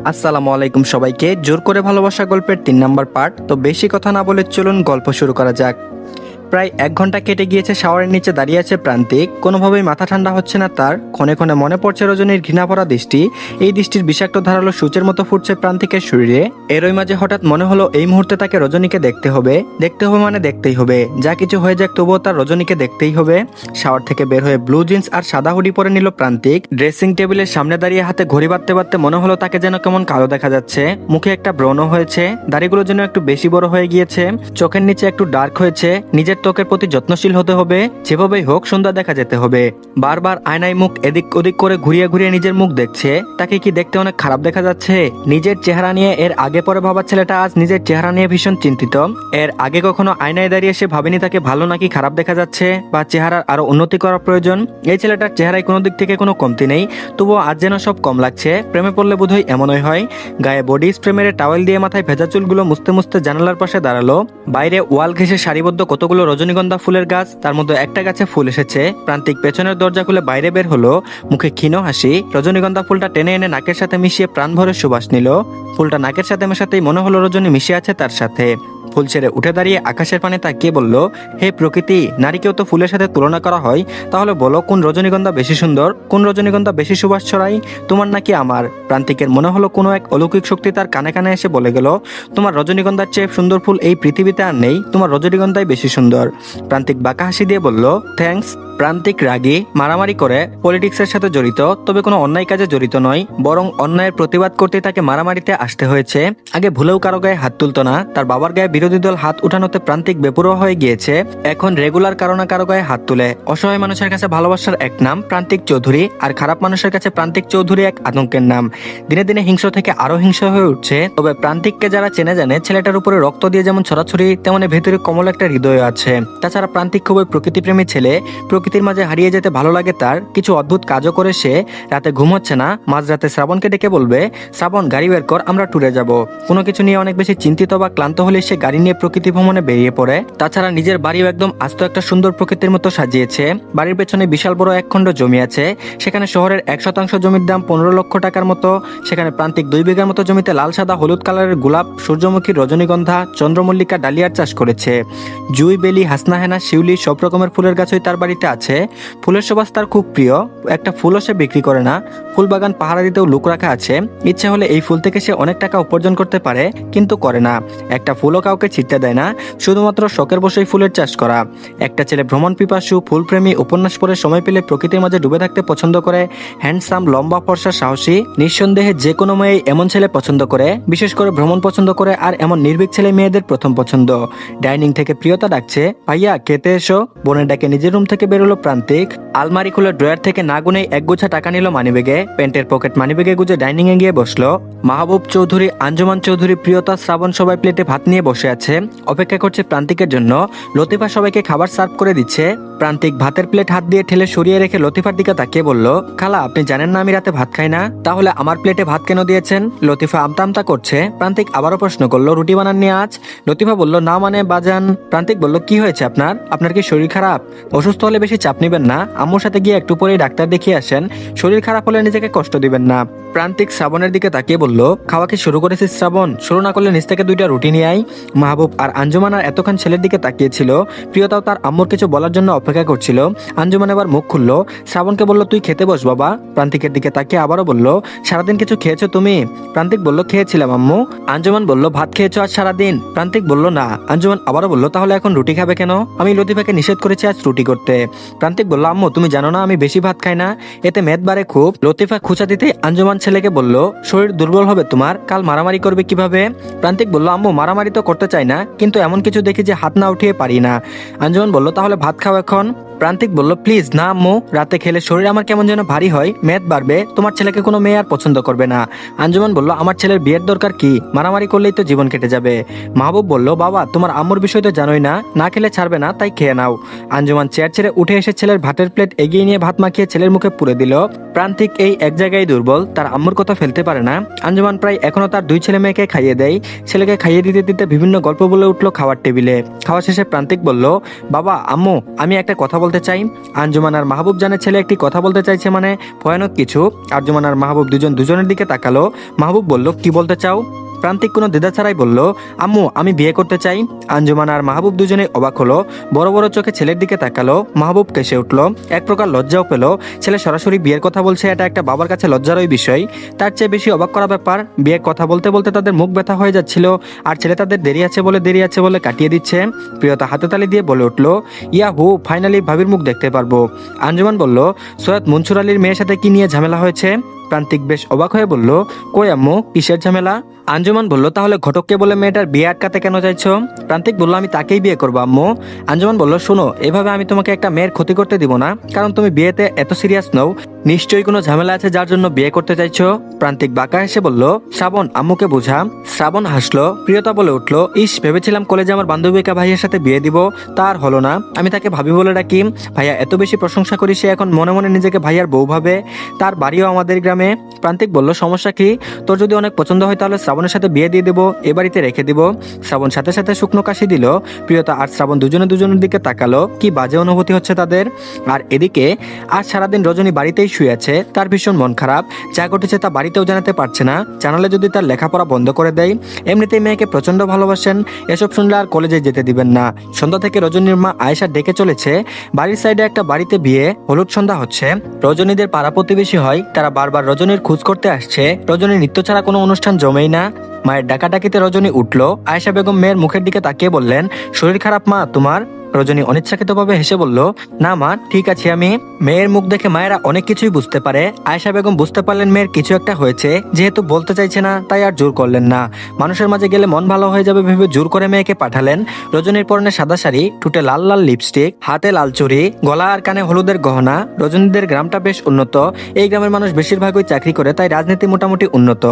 আসসালামু আলাইকুম সবাইকে। জোর করে ভালোবাসা গল্পের 3 নাম্বার পার্ট। তো বেশি কথা না বলে চলুন গল্প শুরু করা যাক। প্রায় 1 ঘন্টা কেটে গিয়েছে। শাওয়ারের নিচে দাঁড়িয়ে আছে প্রান্তিক। কোনোভাবেই মাথা ঠান্ডা হচ্ছে না তার। ক্ষণে ক্ষণে মনে পড়ছে রজনীর ঘৃণাভরা দৃষ্টি। এই দৃষ্টির বিষাক্ত ধারালো সূচের মতো ফুটছে প্রান্তিকের শরীরে। এরই মাঝে হঠাৎ মনে হলো এই মুহূর্তে তাকে রজনীকে দেখতে হবে। মানে দেখতেই হবে, যা কিছু হয়ে যাক তবুও তার রজনীকে দেখতেই হবে। শাওয়ার থেকে বের হয়ে ব্লু জিন্স আর সাদা হুডি পরে নিল প্রান্তিক। ড্রেসিং টেবিলের সামনে দাঁড়িয়ে হাতে ঘড়ি বাঁধতে বাঁধতে মনে হলো তাকে যেন কেমন কালো দেখা যাচ্ছে। মুখে একটা ব্রণ হয়েছে, দাড়িগুলো যেন একটু বেশি বড় হয়ে গিয়েছে, চোখের নিচে একটু ডার্ক হয়েছে। নিজের ত্বকের প্রতি যত্নশীল হতে হবে, যেভাবেই হোক সুন্দর দেখা যেতে হবে। বারবার আয়নায় মুখ এদিক ওদিক করে ঘুরিয়ে ঘুরিয়ে নিজের মুখ দেখছে। তাকে কি দেখতে অনেক খারাপ দেখা যাচ্ছে? নিজের চেহারা নিয়ে এর আগে পরে ভাবা ছেলেটা আজ নিজের চেহারা নিয়ে ভীষণ চিন্তিত। এর আগে কখনো আয়নায় দাঁড়িয়ে সে ভাবেনি তাকে ভালো নাকি খারাপ দেখা যাচ্ছে বা চেহারার আরো উন্নতি করা প্রয়োজন। এই ছেলেটার চেহারায় কোনো দিক থেকে কোনো কমতি নেই, তবুও আজ যেন সব কম লাগছে। প্রেমে পড়লে বোধহয় এমনই হয়। গায়ে বডি স্প্রে মেরে টাওয়েল দিয়ে মাথায় ভেজা চুলগুলো মুছতে মুছতে জানালার পাশে দাঁড়ালো। বাইরে ওয়াল ঘেঁষে সারিবদ্ধ কতগুলো রজনীগন্ধা ফুলের গাছ, তার মধ্যে একটা গাছে ফুল এসেছে। প্রান্তিক পেছনের দরজা খুলে বাইরে বের হলো, মুখে ক্ষীণ হাসি। রজনীগন্ধা ফুলটা টেনে এনে নাকের সাথে মিশিয়ে প্রাণ ভরে সুবাস নিল। ফুলটা নাকের সাথে মেশাতেই মনে হলো রজনী মিশে আছে তার সাথে। ফুল ছেড়ে উঠে দাঁড়িয়ে আকাশের পানে তাকিয়ে বলল, হে প্রকৃতি, নারীকেও তো ফুলের সাথে তুলনা করা হয়, তাহলে বলো কোন রজনীগন্ধা বেশি সুন্দর, কোন রজনীগন্ধা বেশি সুবাস ছড়ায়, তোমার নাকি আমার? প্রান্তিকের মনে হলো কোনো এক অলৌকিক শক্তি তার কানে কানে এসে বলে গেল, তোমার রজনীগন্ধার চেয়ে সুন্দর ফুল এই পৃথিবীতে আর নেই, তোমার রজনীগন্ধাই বেশি সুন্দর। প্রান্তিক বাঁকা হাসি দিয়ে বলল, থ্যাঙ্কস। প্রান্তিক রাগী, মারামারি করে, পলিটিক্সের সাথে জড়িত, তবে কোনো অন্যায় কাজে জড়িত নয়, বরং অন্যায়ের প্রতিবাদ করতে তাকে মারামারিতে আসতে হয়েছে। আগে ভুলেও কারো গায়ে হাত তুলতো না, তার বাবার গায়ে বিরোধী দল হাত উঠানোতে প্রান্তিক বেপরোয়া হয়ে গিয়েছে। এখন রেগুলার কারো না কারো গায়ে হাত তুলে। অসহায় মানুষের কাছে ভালোবাসার এক নাম প্রান্তিক চৌধুরী, আর খারাপ মানুষের কাছে প্রান্তিক চৌধুরী এক আতঙ্কের নাম। দিনে দিনে হিংস্র থেকে আরো হিংস্র হয়ে উঠছে। তবে প্রান্তিককে যারা চেনে জানে, ছেলেটার উপরে রক্ত দিয়ে যেমন ছড়াছড়ি, তেমনি ভেতরে কমল একটা হৃদয় আছে। তাছাড়া প্রান্তিক খুবই প্রকৃতিপ্রেমী ছেলে। প্রকৃতির মাঝে হারিয়ে যেতে ভালো লাগে তার। কিছু অদ্ভুত কাজও করে সে। রাতে ঘুম হচ্ছে না, মাঝরাতে শ্রাবণকে ডেকে বলবে, শ্রাবণ গাড়ি বের কর, আমরা ট্যুরে যাব। কোনো কিছু নিয়ে অনেক বেশি চিন্তিত বা ক্লান্ত হলে সে গাড়ি নিয়ে প্রকৃতি ভ্রমণে বেরিয়ে পড়ে। তাছাড়া নিজের বাড়িও একদম আস্ত একটা সুন্দর প্রকৃতির মতো সাজিয়েছে। বাড়ির পেছনে বিশাল বড় 1 খণ্ড জমি আছে। সেখানে শহরের 1% জমির দাম 15 লক্ষ টাকার মতো। সেখানে প্রান্তিক 2 বিঘার মতো জমিতে লাল সাদা হলুদ কালারের গোলাপ, সূর্যমুখী, রজনীগন্ধা, চন্দ্রমল্লিকা, ডালিয়ার চাষ করেছে। জুই, বেলি, হাসনাহেনা, শিউলি, সব রকমের ফুলের গাছই তার বাড়িতে আছে। ফুলের সুবাস তার খুব প্রিয়। একটা ফুলও সে বিক্রি করে না। ফুল বাগান পাহারা দিতেও লোক রাখা আছে। ইচ্ছে হলে এই ফুল থেকে সে অনেক টাকা উপার্জন করতে পারে, কিন্তু করে না। একটা ফুলও কাউকে ছিটতে দেয় না, শুধুমাত্র শখের বসেই ফুলের চাষ করা। একটা ছেলে ভ্রমণ পিপাসু, ফুলপ্রেমী, উপন্যাস পড়ে সময় পেলে প্রকৃতির মাঝে ডুবে থাকতে পছন্দ করে। হ্যান্ডসাম, লম্বা, ফর্সা, সাহসী, নিঃসন্দেহে যে কোনো মেয়ে এমন ছেলে পছন্দ করে। বিশেষ করে ভ্রমণ পছন্দ করে, আর এমন নির্ভীক ছেলে মেয়েদের প্রথম পছন্দ। ডাইনিং থেকে প্রিয়তা ডাকছে, ভাইয়া খেতে এসো। বোনের ডাকে নিজের রুম থেকে বেরোলো প্রান্তিক। আলমারি খুলে ড্রয়ার থেকে না গুনেই 1 গোছা টাকা নিল মানিব্যাগে। প্যান্টের পকেট মানিব্যাগে গুজে ডাইনিং এ গিয়ে বসলো। মাহবুব চৌধুরী, আঞ্জুমান চৌধুরী, প্রিয়তা, শ্রাবণ সবাই প্লেটে ভাত নিয়ে বসে আছে, অপেক্ষা করছে প্রান্তিকের জন্য। লতিফা সবাইকে খাবার সার্ভ করে দিচ্ছে। প্রান্তিক ভাতের প্লেট হাত দিয়ে ঠেলে সরিয়ে রেখে লতিফার দিকে তাকিয়ে বলল, খালা আপনি জানেন না আমি রাতে ভাত খাই না, তাহলে আমার প্লেটে ভাত কেন দিয়েছেন? লতিফা আমতা আমতা করছে। প্রান্তিক আবারও প্রশ্ন করলো, রুটি বানাননি আজ? লতিফা বলল, না মানে বাজান। প্রান্তিক বলল, কি হয়েছে আপনার? আপনার কি শরীর খারাপ? অসুস্থ হলে বেশি চাপ নিবেন না, আম্মুর সাথে গিয়ে একটু পরেই ডাক্তার দেখিয়ে আসেন। শরীর খারাপ হলে নিজেকে কষ্ট দিবেন না। প্রান্তিক শ্রাবণের দিকে তাকিয়ে বলল, খাওয়া কি শুরু করেছিস শ্রাবণ? শুরু না করলে নিচ থেকে 2টা রুটি নিয়ে আই। মাহবুব আর আঞ্জুমান আর এতক্ষণ ছেলের দিকে তাকিয়েছিল। প্রিয়তাও তার আম্মুর কিছু বলার জন্য অপেক্ষা করছিল। আঞ্জুমান এবার মুখ খুললো। শ্রাবণকে বলল, তুই খেতে বস বাবা। প্রান্তিকের দিকে তাকিয়ে আবারও বলল, সারাদিন কিছু খেয়েছো তুমি? প্রান্তিক বলল, খেয়েছিলাম আম্মু। আঞ্জুমান বলল, ভাত খেয়েছো আজ সারাদিন? প্রান্তিক বলল, না। আঞ্জুমান আবারও বলল, তাহলে এখন রুটি খাবে কেন? আমি লতিফাকে নিষেধ করেছি আজ রুটি করতে। প্রান্তিক বলল, আম্মু তুমি জানো না আমি বেশি ভাত খাই না, এতে মেদ বাড়ে খুব। লতিফা খুঁচা দিতে আঞ্জুমান ছেলেকে বলল, শরীর দুর্বল হবে তোমার, কাল মারামারি করবে কিভাবে? প্রান্তিক বলল, আম্মু মারামারি তো করতে চাই না, কিন্তু এমন কিছু দেখি যে হাত না উঠিয়ে পারি না। আঞ্জুমান বলল, তাহলে ভাত খাও এখন। প্রান্তিক বলল, প্লিজ না আম্মু, রাতে খেলে শরীর আমার কেমন যেন ভারী হয়, মেদ বাড়বে, তোমার ছেলেকে কোনো মেয়ে আর পছন্দ করবে না। আঞ্জুমান বলল, আমার ছেলের বিয়ের দরকার কি? মারামারি করলেই তো জীবন কেটে যাবে। মাহবুব বলল, বাবা তোমার আম্মুর বিষয় তো জানোই না, না খেলে ছাড়বে না, তাই খেয়ে নাও। আঞ্জুমান চেয়ার ছেড়ে উঠে উঠে এসে ছেলের ভাতের প্লেট এগিয়ে নিয়ে ভাত মাখিয়ে ছেলের মুখে পুরে দিল। প্রান্তিক এই এক জায়গায় দুর্বল, তার আম্মুর কথা ফেলতে পারে না। আঞ্জুমান প্রায় এখনো তার 2 ছেলে মেয়েকে খাইয়ে দেয়। ছেলেকে খাইয়ে দিতে দিতে বিভিন্ন গল্প বলে উঠলো খাওয়ার টেবিলে। খাওয়া শেষে প্রান্তিক বলল, বাবা আম্মু আমি একটা কথা বলতে চাই। আঞ্জুমান আর মাহবুব জানে ছেলে একটি কথা বলতে চাইছে মানে ভয়ানক কিছু। আঞ্জুমান আর মাহবুব দুজনের দিকে তাকালো। মাহবুব বলল, কি বলতে চাও? প্রান্তিক কোনো দ্বিধা ছাড়াই বলল, আম্মু আমি বিয়ে করতে চাই। আঞ্জুমান আর মাহবুব দুজনেই অবাক হলো। বড় বড় চোখে ছেলের দিকে তাকালো। মাহবুব কেসে উঠল, এক প্রকার লজ্জাও পেল। ছেলে সরাসরি বিয়ের কথা বলছে, এটা একটা বাবার কাছে লজ্জারই বিষয়। তার চেয়ে বেশি অবাক করা ব্যাপার, বিয়ের কথা বলতে বলতে তাদের মুখ ব্যথা হয়ে যাচ্ছিল, আর ছেলে তাদের দেরি আছে বলে কাটিয়ে দিচ্ছে। প্রিয়তা হাতে তালি দিয়ে বলে উঠল, ইয়াহু ফাইনালি ভাবির মুখ দেখতে পারবো। আঞ্জুমান বলল, সৈয়দ মনসুর আলীর মেয়ের সাথে কি নিয়ে ঝামেলা হয়েছে? প্রান্তিক বেশ অবাক হয়ে বলল, কই আম্মু কিসের ঝামেলা? আঞ্জুমান বলল, তাহলে ঘটককে বলে মেয়েটার বিয়ে আটকাতে কেন চাইছো? প্রান্তিক বলল, আমি তাকেই বিয়ে করবো আম্মু। আঞ্জুমান বলল, শোনো এভাবে আমি তোমাকে একটা মেয়ের ক্ষতি করতে দিব না, কারণ তুমি বিয়েতে এত সিরিয়াস নও, নিশ্চয়ই কোনো ঝামেলা আছে যার জন্য বিয়ে করতে চাইছো। প্রান্তিক বাঁকা হেসে বলল, শ্রাবণ আম্মুকে বোঝা। শ্রাবণ হাসলো। প্রিয়তা বলে উঠল, ইস ভেবেছিলাম কলেজে আমার বান্ধবীকে ভাইয়ের সাথে বিয়ে দিব, তার হলো না। আমি তাকে ভাবি বলে ডাকি। ভাইয়া এত বেশি প্রশংসা করি, সে এখন মনে মনে নিজেকে ভাইয়ার বউ ভাবে। তার বাড়িও আমাদের গ্রামে। প্রান্তিক বলল, সমস্যা কি? তোর যদি অনেক পছন্দ হয় তাহলে শ্রাবণের সাথে বিয়ে দিয়ে দেবো, এ বাড়িতে রেখে দিব। শ্রাবণ সাথে সাথে শুকনো কাশি দিল। প্রিয়তা আর শ্রাবণ দুজনের দিকে তাকালো, কি বাজে অনুভূতি হচ্ছে তাদের। আর এদিকে আজ সারাদিন রজনী বাড়িতেই শুয়ে আছে। তার ভীষণ মন খারাপ, যা ঘটেছে তা বাড়িতেও জানাতে পারছে না, জানালে যদি তার লেখাপড়া বন্ধ করে দেয়। এমনিতেই মেয়েকে প্রচন্ড ভালোবাসেন, এসব শুনলে আর কলেজে যেতে দিবেন না। সন্ধ্যা থেকে রজনীর মা আয়েশা ডেকে চলেছে, বাড়ির সাইডে একটা বাড়িতে বিয়ে, হলুদ সন্ধ্যা হচ্ছে। রজনীদের পাড়া প্রতিবেশী হয়, তারা বারবার রজনীর খোঁজ করতে আসছে। রজনীর নৃত্য ছাড়া কোনো অনুষ্ঠান জমেই না। মায়ের ডাকাডাকিতে রজনী উঠল। আয়েশা বেগম মেয়ের মুখের দিকে তাকিয়ে বললেন, শরীর খারাপ মা তোমার? রজনী অনিচ্ছাকৃতভাবে হেসে বলল, না মা ঠিক আছি আমি। মেয়ের মুখ দেখে মায়েরা অনেক কিছুই বুঝতে পারে। আয়েশা বেগম বুঝতে পারলেন মেয়ের কিছু একটা হয়েছে, যেহেতু বলতে চাইছে না তাই আর জোর করলেন না। মানুষের মাঝে গেলে মন ভালো হয়ে যাবে ভেবে জোর করে মেয়েকে পাঠালেন। রজনীর পরনে সাদা শাড়ি, ঠোঁটে লাল লাল লিপস্টিক, হাতে লাল চুড়ি, গলা আর কানে হলুদের গহনা। রজনীদের গ্রামটা বেশ উন্নত। এই গ্রামের মানুষ বেশিরভাগই চাকরি করে, তাই রাজনীতি মোটামুটি উন্নত।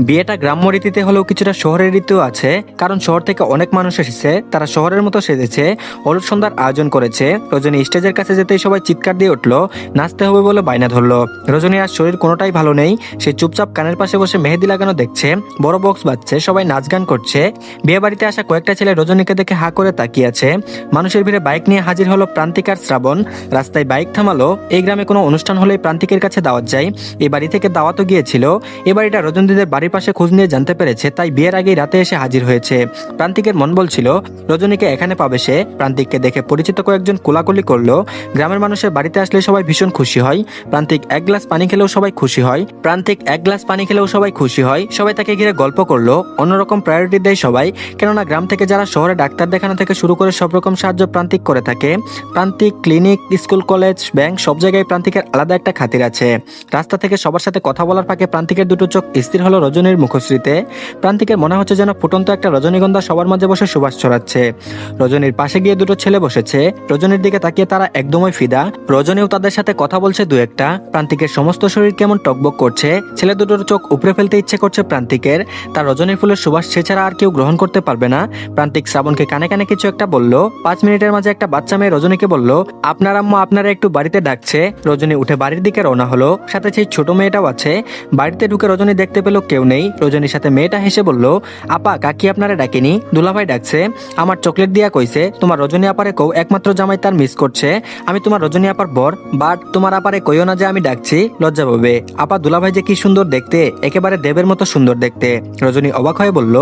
বিয়েটা গ্রাম্য রীতিতে হলেও কিছুটা শহরের রীতিও আছে, কারণ শহর থেকে অনেক মানুষ এসেছে, তারা শহরের মতো সেজেছে, হলুদ সন্ধ্যার আয়োজন করেছে। রজনী স্টেজের কাছে যেতেই সবাই চিৎকার দিয়ে উঠলো, নাচতে হবে বলে বায়না ধরলো। রজনী আর শরীর কোনোটাই ভালো নেই, সে চুপচাপ কানের পাশে বসে মেহেদি লাগানো দেখছে, বড় বক্স বাজছে, সবাই নাচ গান করছে। বিয়ে বাড়িতে আসা কয়েকটা ছেলে রজনীকে দেখে হা করে তাকিয়ে আছে। মানুষের ভিড়ে বাইক নিয়ে হাজির হলো প্রান্তিক আর শ্রাবণ। রাস্তায় বাইক থামালো। এই গ্রামে কোনো অনুষ্ঠান হলেই প্রান্তিকের কাছে দাওয়াত যায়। এই বাড়ি থেকে দাওয়াতও গিয়েছিল। এই বাড়িটা রজনীদের বাড়ির পাশে খোঁজ নিয়ে জানতে পেরেছে, তাই বিয়ের আগেই রাতে এসে হাজির হয়েছে। প্রান্তিকের মন বলছিল রজনীকে এখানে পাবে সে। প্রান্তিককে দেখে পরিচিত কয়েকজন কোলাকুলি করলো। গ্রামের মানুষের বাড়িতে আসলে সবাই ভীষণ খুশি হয়। প্রান্তিক এক গ্লাস পানি খেলেও সবাই খুশি হয়। সবাই তাকে ঘিরে গল্প করলো। অন্যরকম প্রায়োরিটি দেয় সবাই, কেননা গ্রাম থেকে যারা শহরে ডাক্তার দেখানো থেকে শুরু করে সব রকম সাহায্য প্রান্তিক করে থাকে। প্রান্তিক ক্লিনিক, স্কুল, কলেজ, ব্যাংক সব জায়গায় প্রান্তিকের আলাদা একটা খাতির আছে। রাস্তা থেকে সবার সাথে কথা বলার ফাঁকে প্রান্তিকের দুটো চোখ স্থির হলো রজনীর মুখশ্রীতে। প্রান্তিকের মনে হচ্ছে যেন ফুটন্ত একটা রজনীগন্ধা সবার মাঝে বসে সুবাস ছড়াচ্ছে। রজনীর পাশে গিয়ে দুটো ছেলে বসেছে। রজনীর দিকে তাকিয়ে তারা একদমই ফিদা। রজনীও তাদের সাথে কথা বলছে দু একটা। প্রান্তিকের সমস্ত শরীর কেমন টকবক করছে। ছেলে দুটোর চোখ উপড়ে ফেলতে ইচ্ছে করছে প্রান্তিকের। তার রজনীর ফুলের সুবাস সে ছাড়া আর কেউ গ্রহণ করতে পারবে না। প্রান্তিক শ্রাবণকে কানে কানে কিছু একটা বলল। 5 মিনিটের মাঝে একটা বাচ্চা মেয়ে রজনীকে বলল, আপনার আম্মু আপনারা একটু বাড়িতে ডাকছে। রজনী উঠে বাড়ির দিকে রওনা হলো। সাথে সেই ছোট মেয়েটাও আছে। বাড়িতে ঢুকে রজনী দেখতে পেল কেউ নেই। রজনীর সাথে মেয়েটা হেসে বলল, আপা কাকি আপনারা ডাকেনি, দুলাভাই ডাকছে। আমার চকলেট দিয়া কইছে তোমার রজনী আপারে কও একমাত্র জামাই তার মিস করছে। আমি তোমার রজনী আপার বর, বাট তোমার আপারে কইও না যে আমি ডাকছি, লজ্জা পাবে। আপা দুলাভাই যে কি সুন্দর দেখতে, একেবারে দেবের মতো সুন্দর দেখতে। রজনী অবাক হয়ে বলল,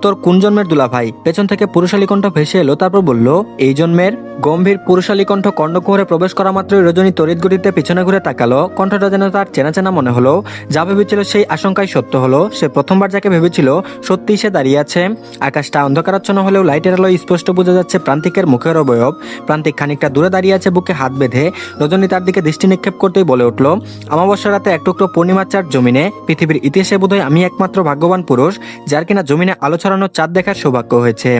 তোর কোন জন্মের দুলাভাই? পেছন থেকে পুরুষালী কণ্ঠ ভেসে এলো। তারপর বলল, এই জন্মের। গম্ভীর পুরুষালী কণ্ঠ কর্ণকুহরে প্রবেশ করা মাত্রই রজনী তড়িৎ গতিতে পিছনে ঘুরে তাকালো। কণ্ঠটা যেন তার চেনা চেনা মনে হলো। যা ভেবেছিল সেই আশঙ্কাই সত্য হলো। সে প্রথমবার যাকে ভেবেছিল সত্যি সে দাঁড়িয়ে আছে। আকাশটা অন্ধকারাচ্ছন্ন হলেও লাইটের আলোয় স্পষ্ট বোঝা যাচ্ছে প্রান্তিকের মুখের অবয়ব। প্রান্তিক খানিকটা দূরে দাঁড়িয়ে আছে, বুকে হাত বেঁধে। রজনী তার দিকে দৃষ্টি নিক্ষেপ করতেই বলে উঠল, অমাবস্যা রাতে এক টুকরো পূর্ণিমার চাঁদ জমিনে। পৃথিবীর ইতিহাসে বোধহয় আমি একমাত্র ভাগ্যবান পুরুষ যার কিনা জমিনে আলো ছড়ানো চাঁদ দেখার সৌভাগ্য হয়েছে।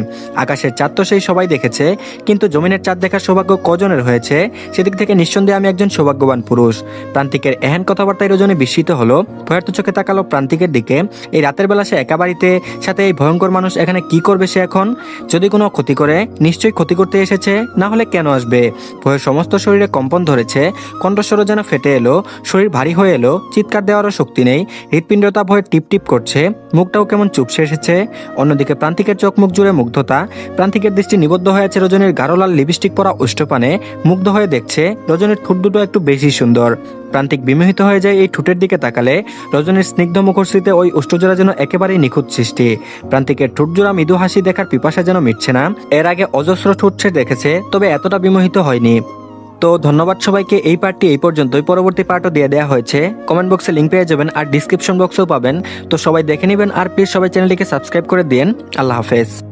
আকাশের চাঁদ তো সেই সবাই দেখেছে, কিন্তু জমিনের চাঁদ দেখার সৌভাগ্য কজনের হয়েছে? সেদিক থেকে নিঃসন্দেহে আমি একজন সৌভাগ্যবান পুরুষ। প্রান্তিকের এহেন কথাবার্তায় রজনী বিস্মিত হলো। ভয়ার্ত চোখে তাকালো প্রান্তিকের দিকে। এই রাতের বেলা সে একা বাড়িতে, সাথে এই ভয়ঙ্কর মানুষ এখানে কি করবে সে এখন? যদি কোনো ক্ষতি করে, নিশ্চয়ই ক্ষতি করতে বলেই এসেছে, না হলে কেন আসবে? ভয়ে সমস্ত শরীরে কম্পন ধরেছে, কণ্ঠস্বরও যেন ফেটে এলো, শরীর ভারী হয়ে এলো, চিৎকার দেওয়ারও শক্তি নেই, হৃৎপিণ্ডটা ভয়ে টিপ টিপ করছে, মুখটাও কেমন চুপসে এসেছে। অন্যদিকে প্রান্তিকের চোখ মুখ জুড়ে মুগ্ধতা, প্রান্তিকের দৃষ্টি নিবদ্ধ হয়ে আছে রজনীর গাঢ় লাল লিপস্টিক পরা ওষ্ঠপানে, মুগ্ধ হয়ে দেখছে রজনীর ঠোঁট দুটো একটু বেশি সুন্দর। প্রান্তিক বিমোহিত হয়ে যায় এই ঠোঁটের দিকে তাকালে, রজনীর স্নিগ্ধ মুখশ্রীতে ওই ওষ্ঠজোড়া যেন একেবারেই নিখুঁত সৃষ্টি। প্রান্তিকের ঠোঁটজোড়া মৃদু হাসি দেখার পিপাসা যেন মিটছে না। এর আগে অজস্র ঠোঁট সে দেখেছে, তবে এতটা বিমোহিত হয়নি। তো ধন্যবাদ সবাইকে, এই পার্টটি এই পর্যন্তই। পরবর্তী পার্টও দিয়ে দেওয়া হয়েছে, কমেন্ট বক্সে লিঙ্ক পেয়ে যাবেন আর ডিসক্রিপশন বক্সেও পাবেন। তো সবাই দেখে নেবেন আর প্লিজ সবাই চ্যানেলটিকে সাবস্ক্রাইব করে দিন। আল্লাহ হাফেজ।